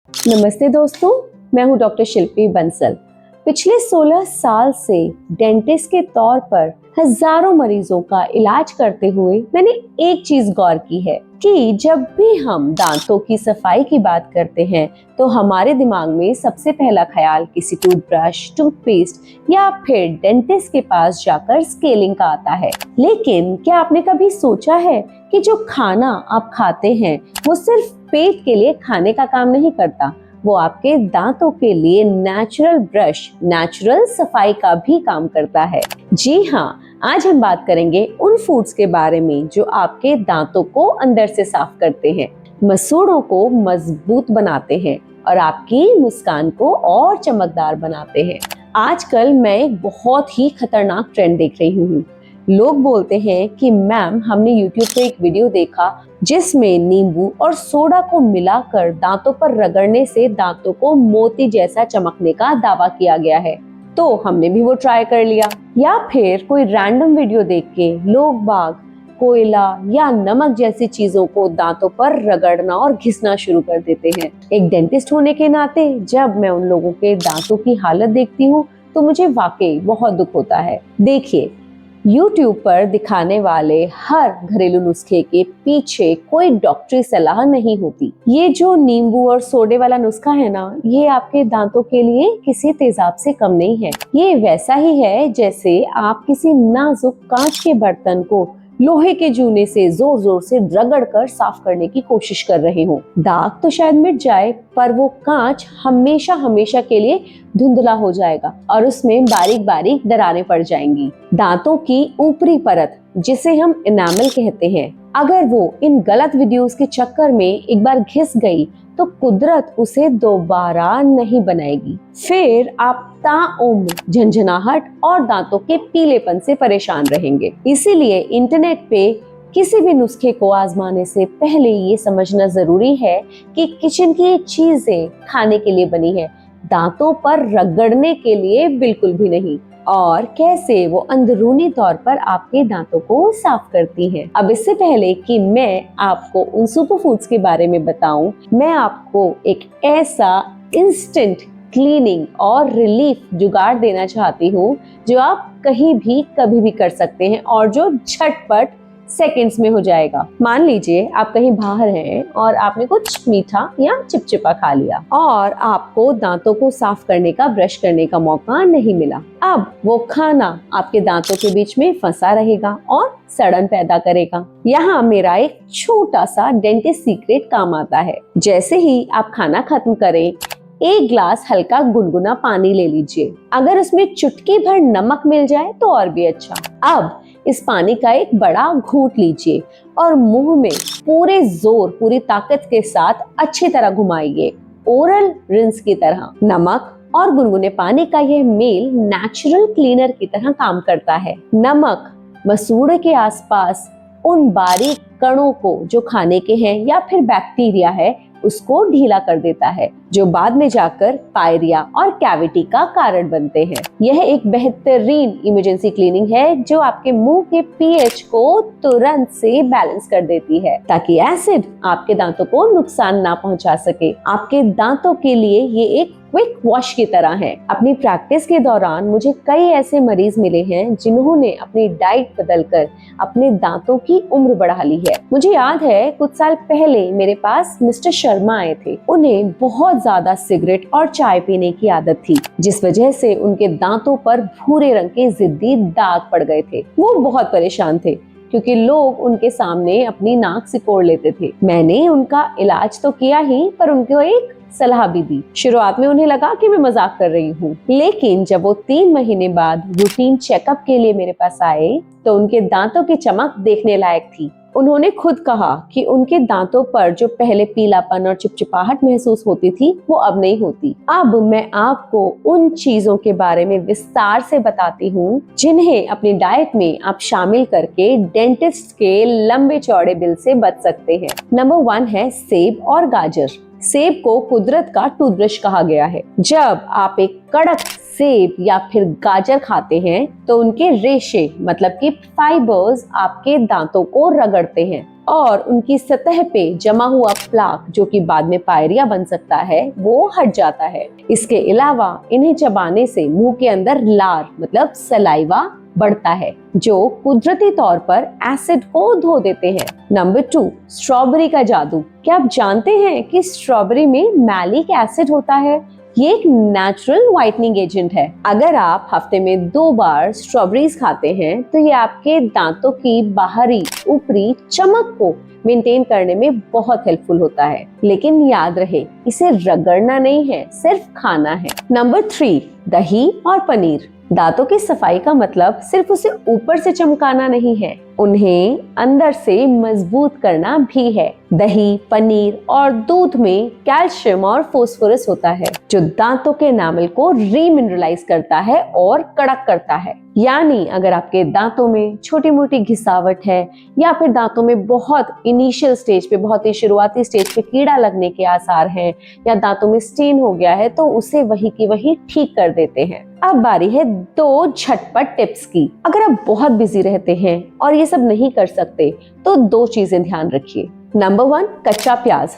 नमस्ते दोस्तों, मैं हूं डॉक्टर शिल्पी बंसल। पिछले 16 साल से डेंटिस्ट के तौर पर हजारों मरीजों का इलाज करते हुए मैंने एक चीज गौर की है कि जब भी हम दांतों की सफाई की बात करते हैं तो हमारे दिमाग में सबसे पहला ख्याल किसी टूथब्रश, टूथपेस्ट या फिर डेंटिस्ट के पास जाकर स्केलिंग का आता है। लेकिन क्या आपने कभी सोचा है कि जो खाना आप खाते हैं वो सिर्फ पेट के लिए खाने का काम नहीं करता, वो आपके दांतों के लिए नेचुरल ब्रश, नेचुरल सफाई का भी काम करता है। जी हाँ, आज हम बात करेंगे उन फूड्स के बारे में जो आपके दांतों को अंदर से साफ करते हैं, मसूड़ों को मजबूत बनाते हैं और आपकी मुस्कान को और चमकदार बनाते हैं। आजकल मैं एक बहुत ही खतरनाक ट्रेंड देख रही हूँ। लोग बोलते हैं कि मैम, हमने यूट्यूब पे एक वीडियो देखा जिसमें नींबू और सोडा को मिलाकर दांतों पर रगड़ने से दांतों को मोती जैसा चमकने का दावा किया गया है, तो हमने भी वो ट्राई कर लिया। या फिर कोई रैंडम वीडियो देख के लोग बाग कोयला या नमक जैसी चीजों को दांतों पर रगड़ना और घिसना शुरू कर देते हैं। एक डेंटिस्ट होने के नाते जब मैं उन लोगों के दांतों की हालत देखती हूँ तो मुझे वाकई बहुत दुख होता है। देखिए, YouTube पर दिखाने वाले हर घरेलू नुस्खे के पीछे कोई डॉक्टरी सलाह नहीं होती। ये जो नींबू और सोडे वाला नुस्खा है ना, ये आपके दांतों के लिए किसी तेजाब से कम नहीं है। ये वैसा ही है जैसे आप किसी नाजुक कांच के बर्तन को लोहे के जूने से जोर जोर से रगड़ कर साफ करने की कोशिश कर रहे हो। दाग तो शायद मिट जाए, पर वो कांच हमेशा हमेशा के लिए धुंधला हो जाएगा और उसमें बारीक बारीक दरारें पड़ जाएंगी। दांतों की ऊपरी परत, जिसे हम इनामल कहते हैं, अगर वो इन गलत वीडियोस के चक्कर में एक बार घिस गई तो कुदरत उसे दोबारा नहीं बनाएगी। फिर आप ताउम्र झंझनाहट और दांतों के पीलेपन से परेशान रहेंगे। इसीलिए इंटरनेट पे किसी भी नुस्खे को आजमाने से पहले ये समझना जरूरी है कि किचन की चीजें खाने के लिए बनी है, दांतों पर रगड़ने के लिए बिल्कुल भी नहीं, और कैसे वो अंदरूनी तौर पर आपके दांतों को साफ करती हैं। अब इससे पहले कि मैं आपको उन सुपर फूड्स के बारे में बताऊं, मैं आपको एक ऐसा इंस्टेंट क्लीनिंग और रिलीफ जुगाड़ देना चाहती हूँ जो आप कहीं भी कभी भी कर सकते हैं और जो झटपट सेकंड्स में हो जाएगा। मान लीजिए आप कहीं बाहर हैं और आपने कुछ मीठा या चिपचिपा खा लिया और आपको दांतों को साफ करने का, ब्रश करने का मौका नहीं मिला। अब वो खाना आपके दांतों के बीच में फंसा रहेगा और सड़न पैदा करेगा। यहाँ मेरा एक छोटा सा डेंटिस्ट सीक्रेट काम आता है। जैसे ही आप खाना खत्म करें, एक ग्लास हल्का गुनगुना पानी ले लीजिए। अगर उसमें चुटकी भर नमक मिल जाए तो और भी अच्छा। अब इस पानी का एक बड़ा घूंट लीजिए और मुंह में पूरे जोर, पूरी ताकत के साथ अच्छी तरह घुमाइए, ओरल रिंस की तरह। नमक और गुनगुने पानी का यह मेल नेचुरल क्लीनर की तरह काम करता है। नमक मसूड़े के आसपास उन बारीक कणों को जो खाने के हैं या फिर बैक्टीरिया है, उसको ढीला कर देता है, जो बाद में जाकर पायरिया और कैविटी का कारण बनते हैं। यह एक बेहतरीन इमरजेंसी क्लीनिंग है जो आपके मुंह के पीएच को तुरंत से बैलेंस कर देती है, ताकि एसिड आपके दांतों को नुकसान ना पहुंचा सके। आपके दांतों के लिए ये एक क्विक वॉश की तरह है। अपनी प्रैक्टिस के दौरान मुझे कई ऐसे मरीज मिले हैं जिन्होंने अपनी डाइट बदलकर अपने दांतों की उम्र बढ़ा ली है। मुझे याद है कुछ साल पहले मेरे पास मिस्टर शर्मा आए थे। उन्हें बहुत ज्यादा सिगरेट और चाय पीने की आदत थी, जिस वजह से उनके दांतों पर भूरे रंग के जिद्दी दाग पड़ गए थे। वो बहुत परेशान थे क्योंकि लोग उनके सामने अपनी नाक सिकोड़ लेते थे। मैंने उनका इलाज तो किया ही, पर उनको एक सलाह भी दी। शुरुआत में उन्हें लगा कि मैं मजाक कर रही हूँ, लेकिन जब वो 3 महीने बाद रूटीन चेकअप के लिए मेरे पास आए तो उनके दांतों की चमक देखने लायक थी। उन्होंने खुद कहा कि उनके दांतों पर जो पहले पीलापन और चिपचिपाहट महसूस होती थी, वो अब नहीं होती। अब मैं आपको उन चीजों के बारे में विस्तार से बताती हूँ जिन्हें अपनी डाइट में आप शामिल करके डेंटिस्ट के लंबे चौड़े बिल से बच सकते हैं। नंबर 1 है सेब और गाजर। सेब को कुदरत का टूथब्रश कहा गया है। जब आप एक कड़क सेब या फिर गाजर खाते हैं तो उनके रेशे, मतलब कि फाइबर्स, आपके दांतों को रगड़ते हैं और उनकी सतह पे जमा हुआ प्लाक, जो कि बाद में पायरिया बन सकता है, वो हट जाता है। इसके अलावा इन्हें चबाने से मुंह के अंदर लार मतलब सलाइवा बढ़ता है, जो कुदरती तौर पर एसिड को धो देते हैं। नंबर 2, स्ट्रॉबेरी का जादू। क्या आप जानते हैं कि स्ट्रॉबेरी में मैलिक एसिड होता है? ये एक नेचुरल व्हाइटनिंग एजेंट है। अगर आप हफ्ते में 2 बार स्ट्रॉबेरीज खाते हैं तो ये आपके दांतों की बाहरी ऊपरी चमक को मेंटेन करने में बहुत हेल्पफुल होता है। लेकिन याद रहे, इसे रगड़ना नहीं है, सिर्फ खाना है। नंबर 3, दही और पनीर। दांतों की सफाई का मतलब सिर्फ उसे ऊपर से चमकाना नहीं है, उन्हें अंदर से मजबूत करना भी है। दही, पनीर और दूध में कैल्शियम और फास्फोरस होता है, जो दांतों के एनामल को रीमिनरलाइज करता है और कड़क करता है। यानी अगर आपके दांतों में छोटी मोटी घिसावट है या फिर दांतों में बहुत इनिशियल स्टेज पे, बहुत ही शुरुआती स्टेज पे कीड़ा लगने के आसार हैं या दांतों में स्टेन हो गया है, तो उसे वही की वही ठीक कर देते हैं। अब बारी है 2 झटपट टिप्स की। अगर आप बहुत बिजी रहते हैं और ये सब नहीं कर सकते तो 2 चीजें ध्यान रखिए। नंबर 1, कच्चा प्याज।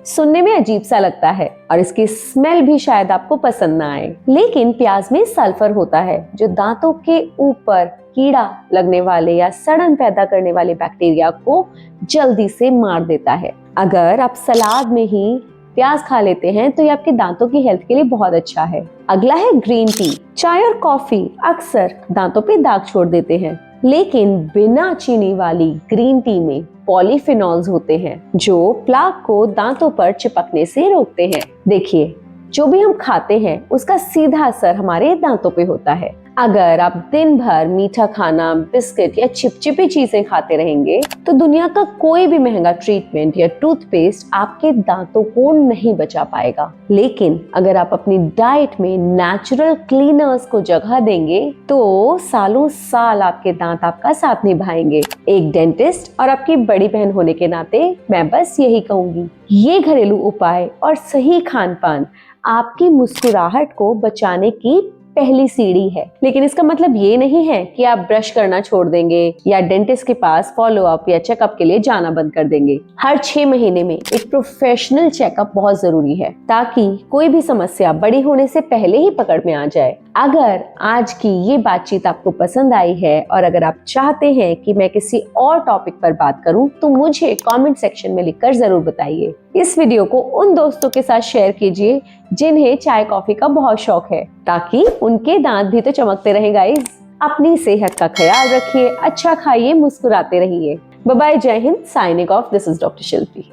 सुनने में अजीब सा लगता है और इसकी स्मेल भी शायद आपको पसंद ना आए, लेकिन प्याज में सल्फर होता है, जो दांतों के ऊपर कीड़ा लगने वाले या सड़न पैदा करने वाले बैक्टीरिया को जल्दी से मार देता है। अगर आप सलाद में ही प्याज खा लेते हैं तो ये आपके दांतों की हेल्थ के लिए बहुत अच्छा है। अगला है ग्रीन टी। चाय और कॉफी अक्सर दांतों पे दाग छोड़ देते हैं, लेकिन बिना चीनी वाली ग्रीन टी में पॉलीफिनॉल्स होते हैं, जो प्लाक को दांतों पर चिपकने से रोकते हैं। देखिए, जो भी हम खाते हैं उसका सीधा असर हमारे दांतों पे होता है। अगर आप दिन भर मीठा खाना, बिस्किट या चिपचिपी चीजें खाते रहेंगे तो दुनिया का कोई भी महंगा ट्रीटमेंट या टूथपेस्ट आपके दांतों को नहीं बचा पाएगा। लेकिन अगर आप अपनी डाइट में नेचुरल क्लीनर्स को जगह देंगे तो सालों साल आपके दांत आपका साथ निभाएंगे। एक डेंटिस्ट और आपकी बड़ी बहन होने के नाते मैं बस यही कहूंगी, ये घरेलू उपाय और सही खान पान आपकी मुस्कुराहट को बचाने की पहली सीढ़ी है। लेकिन इसका मतलब ये नहीं है कि आप ब्रश करना छोड़ देंगे या डेंटिस्ट के पास फॉलो अप या चेकअप के लिए जाना बंद कर देंगे। हर 6 महीने में एक प्रोफेशनल चेकअप बहुत जरूरी है, ताकि कोई भी समस्या बड़ी होने से पहले ही पकड़ में आ जाए। अगर आज की ये बातचीत आपको पसंद आई है और अगर आप चाहते हैं कि मैं किसी और टॉपिक पर बात करूं, तो मुझे कमेंट सेक्शन में लिखकर जरूर बताइए। इस वीडियो को उन दोस्तों के साथ शेयर कीजिए जिन्हें चाय कॉफी का बहुत शौक है, ताकि उनके दांत भी तो चमकते रहे। गाइस, अपनी सेहत का ख्याल रखिए, अच्छा खाइए, मुस्कुराते रहिए। बाय बाय, जय Hind, signing off, this is doctor Shilpi.